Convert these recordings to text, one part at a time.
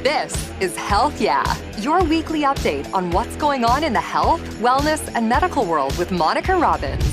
This is Health Yeah, your weekly update on what's going on in the health, wellness, and medical world with Monica Robbins.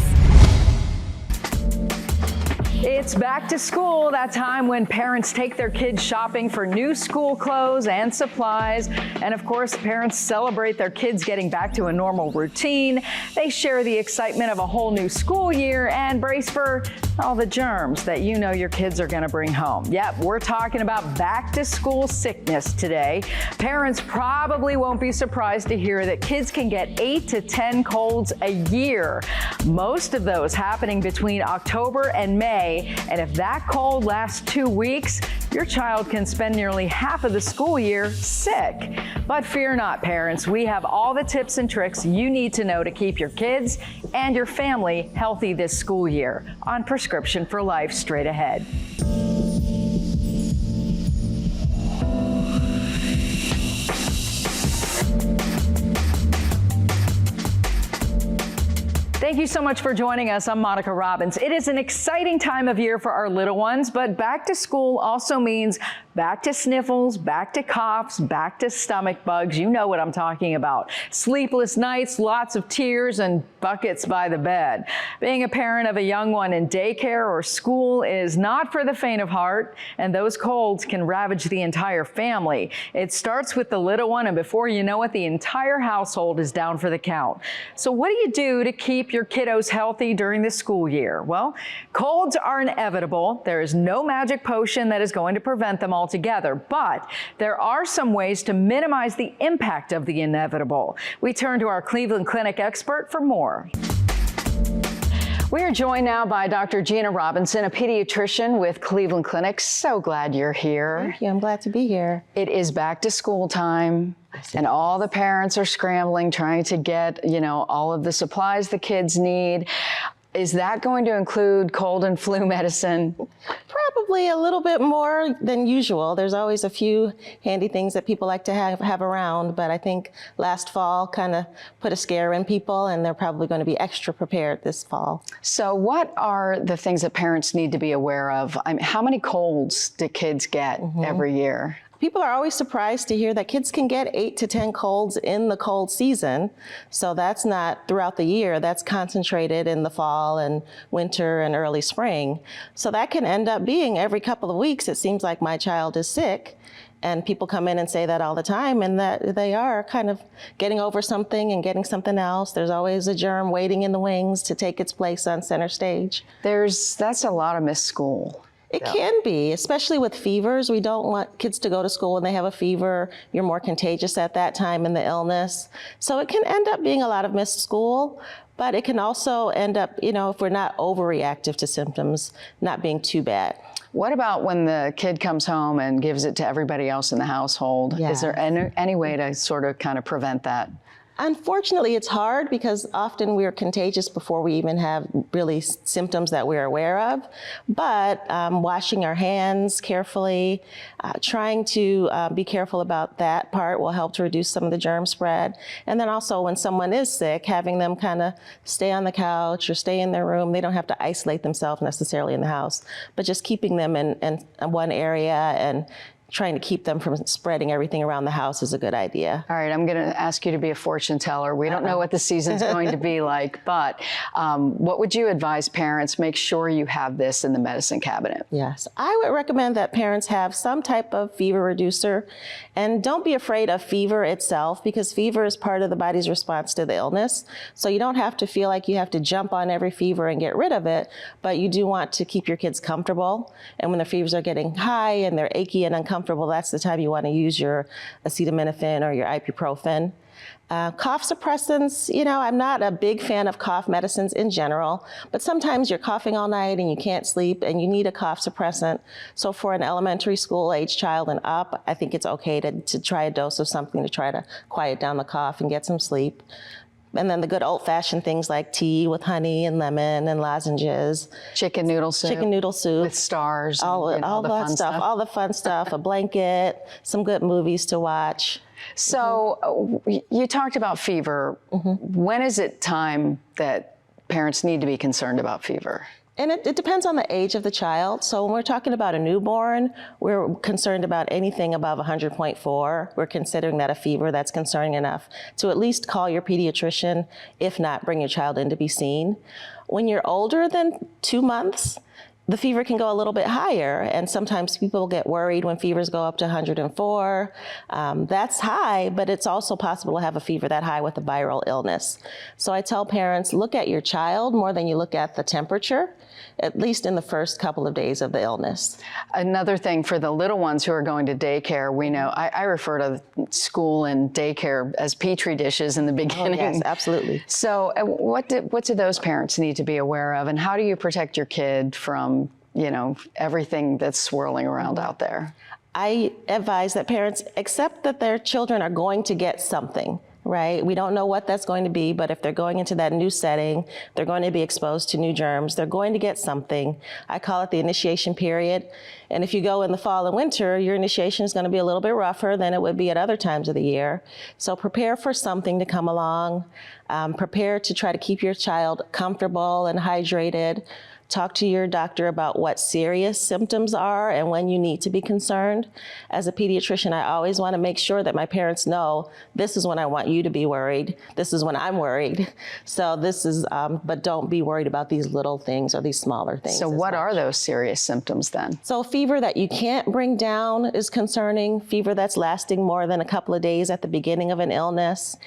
It's back to school, that time when parents take their kids shopping for new school clothes and supplies. And of course, parents celebrate their kids getting back to a normal routine. They share the excitement of a whole new school year and brace for all the germs that you know your kids are going to bring home. Yep, we're talking about back to school sickness today. Parents probably won't be surprised to hear that kids can get 8 to 10 colds a year. Most of those happening between October and May. And if that cold lasts 2 weeks, your child can spend nearly half of the school year sick. But fear not, parents. We have all the tips and tricks you need to know to keep your kids and your family healthy this school year on Prescription for Life straight ahead. Thank you so much for joining us. I'm Monica Robbins. It is an exciting time of year for our little ones, but back to school also means back to sniffles, back to coughs, back to stomach bugs. You know what I'm talking about. Sleepless nights, lots of tears, and buckets by the bed. Being a parent of a young one in daycare or school is not for the faint of heart, and those colds can ravage the entire family. It starts with the little one, and before you know it, the entire household is down for the count. So what do you do to keep your kiddos healthy during the school year? Well, colds are inevitable. There is no magic potion that is going to prevent them altogether, but there are some ways to minimize the impact of the inevitable. We turn to our Cleveland Clinic expert for more. We are joined now by Dr. Gina Robinson, a pediatrician with Cleveland Clinic. So glad you're here. Thank you. I'm glad to be here. It is back to school time, and all the parents are scrambling, trying to get, all of the supplies the kids need. Is that going to include cold and flu medicine? Probably a little bit more than usual. There's always a few handy things that people like to have around, but I think last fall kind of put a scare in people, and they're probably going to be extra prepared this fall. So what are the things that parents need to be aware of? I mean, how many colds do kids get every year? People are always surprised to hear that kids can get 8 to 10 colds in the cold season. So that's not throughout the year, that's concentrated in the fall and winter and early spring. So that can end up being every couple of weeks, it seems like my child is sick. And people come in and say that all the time, and that they are kind of getting over something and getting something else. There's always a germ waiting in the wings to take its place on center stage. That's a lot of missed school. It can be, especially with fevers. We don't want kids to go to school when they have a fever. You're more contagious at that time in the illness. So it can end up being a lot of missed school, but it can also end up, if we're not overreactive to symptoms, not being too bad. What about when the kid comes home and gives it to everybody else in the household? Yeah. Is there any way to sort of kind of prevent that? Unfortunately, it's hard because often we're contagious before we even have really symptoms that we're aware of. But washing our hands carefully, trying to be careful about that part will help to reduce some of the germ spread. And then also when someone is sick, having them kind of stay on the couch or stay in their room. They don't have to isolate themselves necessarily in the house, but just keeping them in one area and trying to keep them from spreading everything around the house is a good idea. All right, I'm going to ask you to be a fortune teller. We don't know what the season's going to be like, but what would you advise parents? Make sure you have this in the medicine cabinet. Yes, I would recommend that parents have some type of fever reducer, and don't be afraid of fever itself, because fever is part of the body's response to the illness. So you don't have to feel like you have to jump on every fever and get rid of it, but you do want to keep your kids comfortable. And when the fevers are getting high and they're achy and uncomfortable, that's the time you want to use your acetaminophen or your ibuprofen. Cough suppressants, I'm not a big fan of cough medicines in general, but sometimes you're coughing all night and you can't sleep and you need a cough suppressant. So for an elementary school age child and up, I think it's okay to try a dose of something to try to quiet down the cough and get some sleep. And then the good old-fashioned things like tea with honey and lemon and lozenges. Chicken noodle soup. Chicken noodle soup. With stars. All that stuff. All the fun stuff. A blanket, some good movies to watch. So you talked about fever. When is it time that parents need to be concerned about fever? And it depends on the age of the child. So when we're talking about a newborn, we're concerned about anything above 100.4. We're considering that a fever that's concerning enough to at least call your pediatrician, if not, bring your child in to be seen. When you're older than 2 months, the fever can go a little bit higher, and sometimes people get worried when fevers go up to 104. That's high, but it's also possible to have a fever that high with a viral illness. So I tell parents, look at your child more than you look at the temperature, at least in the first couple of days of the illness. Another thing for the little ones who are going to daycare, we know, I refer to school and daycare as petri dishes in the beginning. Oh, yes, absolutely. So what do those parents need to be aware of, and how do you protect your kid from, everything that's swirling around out there? I advise that parents accept that their children are going to get something. Right? We don't know what that's going to be, but if they're going into that new setting, they're going to be exposed to new germs, they're going to get something. I call it the initiation period. And if you go in the fall and winter, your initiation is going to be a little bit rougher than it would be at other times of the year. So prepare for something to come along. Prepare to try to keep your child comfortable and hydrated. Talk to your doctor about what serious symptoms are and when you need to be concerned. As a pediatrician, I always want to make sure that my parents know this is when I want you to be worried. This is when I'm worried. So this is, but don't be worried about these little things or these smaller things. So what are those serious symptoms then? So fever that you can't bring down is concerning. Fever that's lasting more than a couple of days at the beginning of an illness.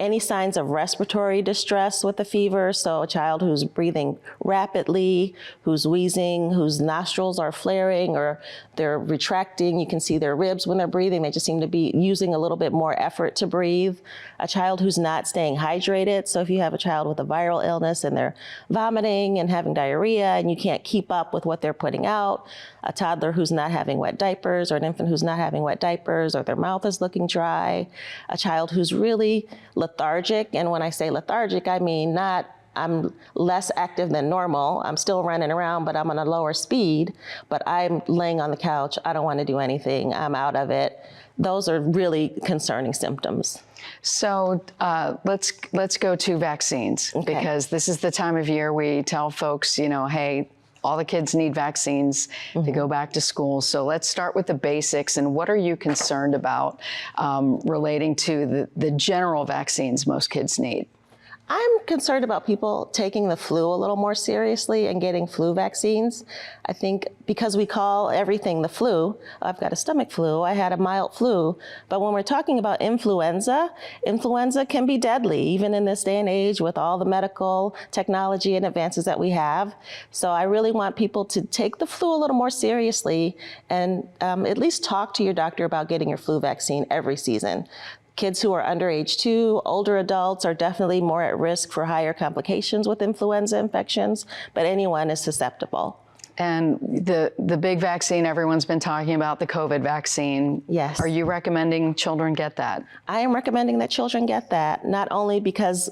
Any signs of respiratory distress with the fever, so a child who's breathing rapidly, who's wheezing, whose nostrils are flaring or they're retracting. You can see their ribs when they're breathing. They just seem to be using a little bit more effort to breathe. A child who's not staying hydrated. So if you have a child with a viral illness and they're vomiting and having diarrhea and you can't keep up with what they're putting out. A toddler who's not having wet diapers, or an infant who's not having wet diapers, or their mouth is looking dry. A child who's really lethargic, and when I say lethargic, I mean not I'm less active than normal. I'm still running around, but I'm on a lower speed, but I'm laying on the couch. I don't want to do anything. I'm out of it. Those are really concerning symptoms. So let's go to vaccines, because this is the time of year we tell folks, hey, all the kids need vaccines to go back to school. So let's start with the basics. And what are you concerned about relating to the general vaccines most kids need? I'm concerned about people taking the flu a little more seriously and getting flu vaccines. I think because we call everything the flu, I've got a stomach flu, I had a mild flu, but when we're talking about influenza, influenza can be deadly, even in this day and age with all the medical technology and advances that we have. So I really want people to take the flu a little more seriously and at least talk to your doctor about getting your flu vaccine every season. Kids who are under age 2, older adults are definitely more at risk for higher complications with influenza infections, but anyone is susceptible. And the big vaccine everyone's been talking about, the COVID vaccine. Yes. Are you recommending children get that? I am recommending that children get that, not only because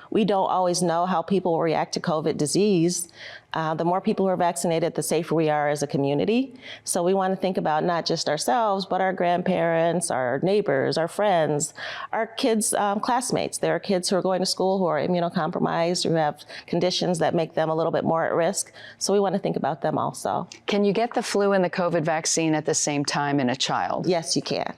we don't always know how people will react to COVID disease. The more people who are vaccinated, the safer we are as a community. So we want to think about not just ourselves, but our grandparents, our neighbors, our friends, our kids' classmates. There are kids who are going to school who are immunocompromised, who have conditions that make them a little bit more at risk. So we want to think about them also. Can you get the flu and the COVID vaccine at the same time in a child? Yes, you can.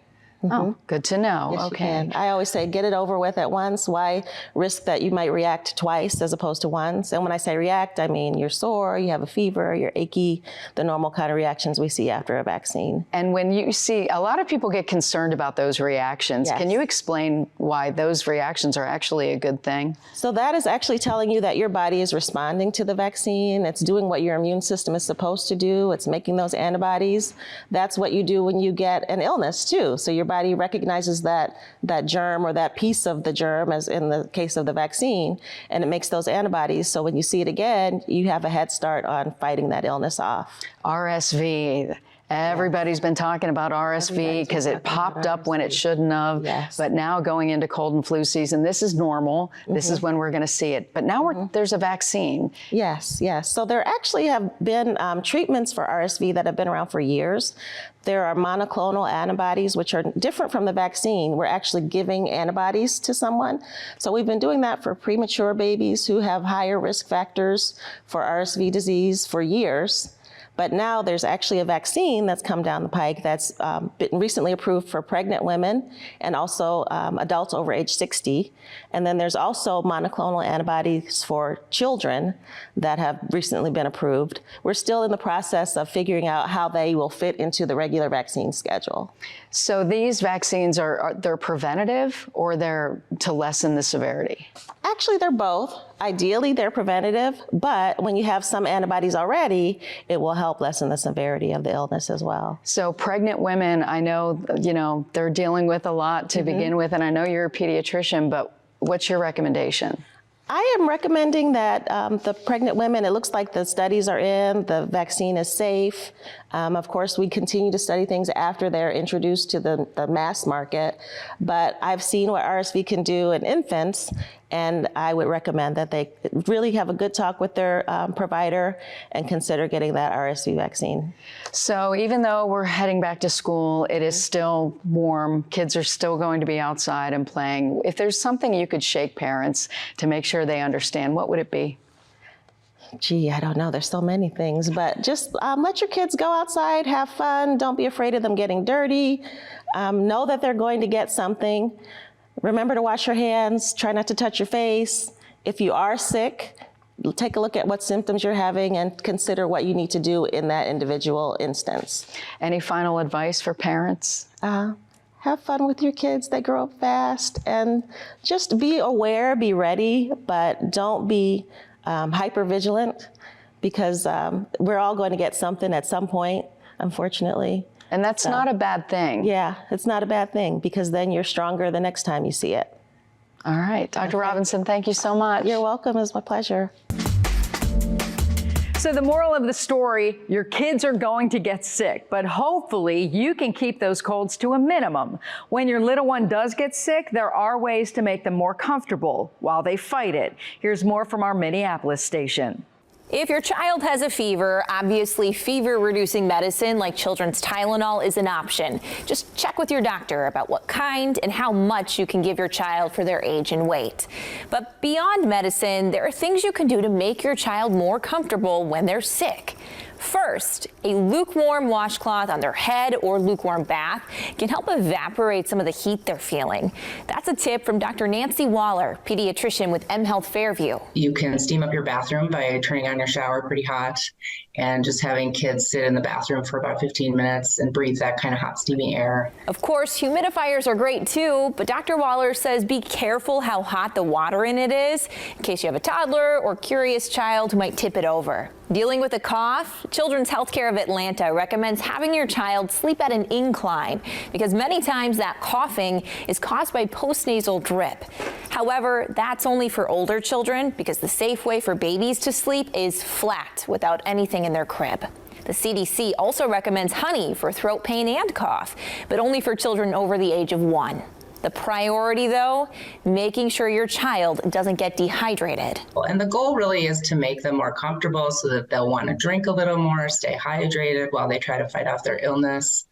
Oh, good to know. Yes, okay. You can. I always say, get it over with at once. Why risk that you might react twice as opposed to once? And when I say react, I mean you're sore, you have a fever, you're achy, the normal kind of reactions we see after a vaccine. And when you see, a lot of people get concerned about those reactions. Yes. Can you explain why those reactions are actually a good thing? So that is actually telling you that your body is responding to the vaccine. It's doing what your immune system is supposed to do. It's making those antibodies. That's what you do when you get an illness too. So your body recognizes that germ or that piece of the germ, as in the case of the vaccine, and it makes those antibodies. So when you see it again, you have a head start on fighting that illness off. RSV. Everybody's been talking about RSV because it popped up when it shouldn't have. Yes. But now going into cold and flu season, this is normal. This is when we're going to see it. But now there's a vaccine. Yes, yes. So there actually have been treatments for RSV that have been around for years. There are monoclonal antibodies, which are different from the vaccine. We're actually giving antibodies to someone. So we've been doing that for premature babies who have higher risk factors for RSV disease for years. But now there's actually a vaccine that's come down the pike that's been recently approved for pregnant women and also adults over age 60. And then there's also monoclonal antibodies for children that have recently been approved. We're still in the process of figuring out how they will fit into the regular vaccine schedule. So these vaccines they're preventative or they're to lessen the severity? Actually, they're both. Ideally, they're preventative, but when you have some antibodies already, it will help lessen the severity of the illness as well. So pregnant women, I know, they're dealing with a lot to begin with, and I know you're a pediatrician, but what's your recommendation? I am recommending that the pregnant women, it looks like the studies are in, the vaccine is safe. Of course, we continue to study things after they're introduced to the mass market, but I've seen what RSV can do in infants, and I would recommend that they really have a good talk with their provider and consider getting that RSV vaccine. So even though we're heading back to school, it is still warm. Kids are still going to be outside and playing. If there's something you could shake parents to make sure they understand, what would it be? Gee, I don't know. There's so many things, but just let your kids go outside, have fun. Don't be afraid of them getting dirty. Know that they're going to get something. Remember to wash your hands. Try not to touch your face. If you are sick, take a look at what symptoms you're having and consider what you need to do in that individual instance. Any final advice for parents? Have fun with your kids. They grow up fast, and just be aware, be ready, but don't be hypervigilant, because we're all going to get something at some point, unfortunately. And that's not a bad thing. Yeah, it's not a bad thing, because then you're stronger the next time you see it. All right, Dr. Robinson, thank you so much. You're welcome. It's my pleasure. So the moral of the story, your kids are going to get sick, but hopefully you can keep those colds to a minimum. When your little one does get sick, there are ways to make them more comfortable while they fight it. Here's more from our Minneapolis station. If your child has a fever, obviously fever-reducing medicine like children's Tylenol is an option. Just check with your doctor about what kind and how much you can give your child for their age and weight. But beyond medicine, there are things you can do to make your child more comfortable when they're sick. First, a lukewarm washcloth on their head or lukewarm bath can help evaporate some of the heat they're feeling. That's a tip from Dr. Nancy Waller, pediatrician with M Health Fairview. You can steam up your bathroom by turning on your shower pretty hot and just having kids sit in the bathroom for about 15 minutes and breathe that kind of hot, steamy air. Of course, humidifiers are great too, but Dr. Waller says be careful how hot the water in it is in case you have a toddler or curious child who might tip it over. Dealing with a cough, Children's Healthcare of Atlanta recommends having your child sleep at an incline because many times that coughing is caused by postnasal drip. However, that's only for older children because the safe way for babies to sleep is flat without anything in their crib. The CDC also recommends honey for throat pain and cough, but only for children over the age of 1. The priority, though, making sure your child doesn't get dehydrated. And the goal really is to make them more comfortable so that they'll want to drink a little more, stay hydrated while they try to fight off their illness.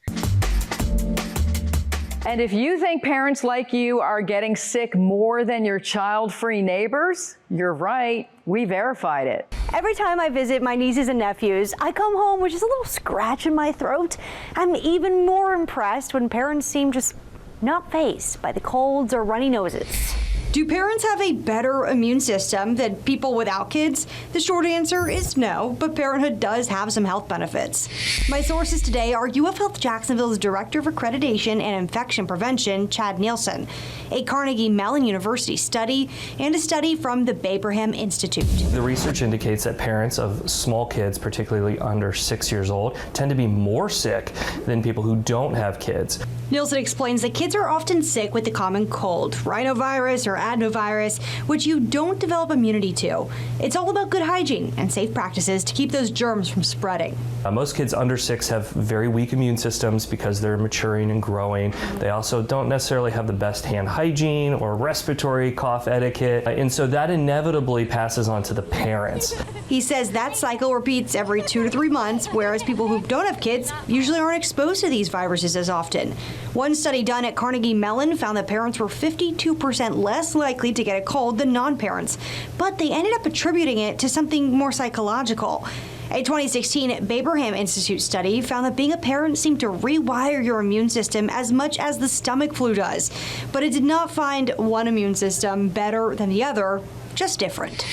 And if you think parents like you are getting sick more than your child-free neighbors, you're right. We verified it. Every time I visit my nieces and nephews, I come home with just a little scratch in my throat. I'm even more impressed when parents seem just not faced by the colds or runny noses. Do parents have a better immune system than people without kids? The short answer is no, but parenthood does have some health benefits. My sources today are UF Health Jacksonville's Director of Accreditation and Infection Prevention, Chad Nielsen, a Carnegie Mellon University study, and a study from the Babraham Institute. The research indicates that parents of small kids, particularly under 6 years old, tend to be more sick than people who don't have kids. Nielsen explains that kids are often sick with the common cold, rhinovirus, or adenovirus, which you don't develop immunity to. It's all about good hygiene and safe practices to keep those germs from spreading. Most kids under 6 have very weak immune systems because they're maturing and growing. They also don't necessarily have the best hand hygiene or respiratory cough etiquette, and so that inevitably passes on to the parents. He says that cycle repeats every 2 to 3 months, whereas people who don't have kids usually aren't exposed to these viruses as often. One study done at Carnegie Mellon found that parents were 52% less likely to get a cold than non-parents, but they ended up attributing it to something more psychological. A 2016 Baberham Institute study found that being a parent seemed to rewire your immune system as much as the stomach flu does, but it did not find one immune system better than the other, just different.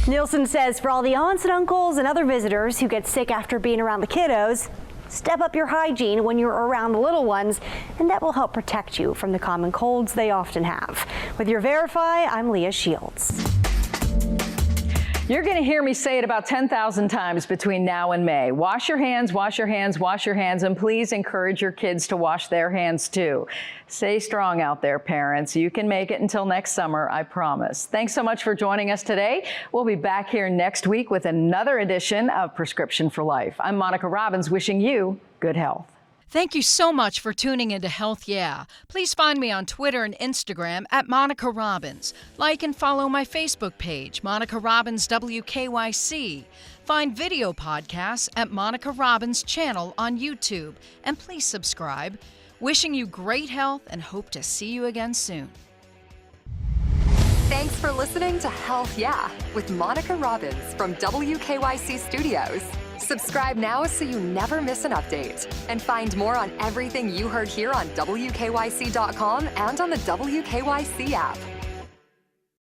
Nielsen says for all the aunts and uncles and other visitors who get sick after being around the kiddos, step up your hygiene when you're around the little ones, and that will help protect you from the common colds they often have. With your Verify, I'm Leah Shields. You're going to hear me say it about 10,000 times between now and May. Wash your hands, wash your hands, wash your hands, and please encourage your kids to wash their hands too. Stay strong out there, parents. You can make it until next summer, I promise. Thanks so much for joining us today. We'll be back here next week with another edition of Prescription for Life. I'm Monica Robbins, wishing you good health. Thank you so much for tuning into Health Yeah. Please find me on Twitter and Instagram at Monica Robbins. Like and follow my Facebook page, Monica Robbins WKYC. Find video podcasts at Monica Robbins channel on YouTube. And please subscribe. Wishing you great health and hope to see you again soon. Thanks for listening to Health Yeah with Monica Robbins from WKYC Studios. Subscribe now so you never miss an update. And find more on everything you heard here on WKYC.com and on the WKYC app.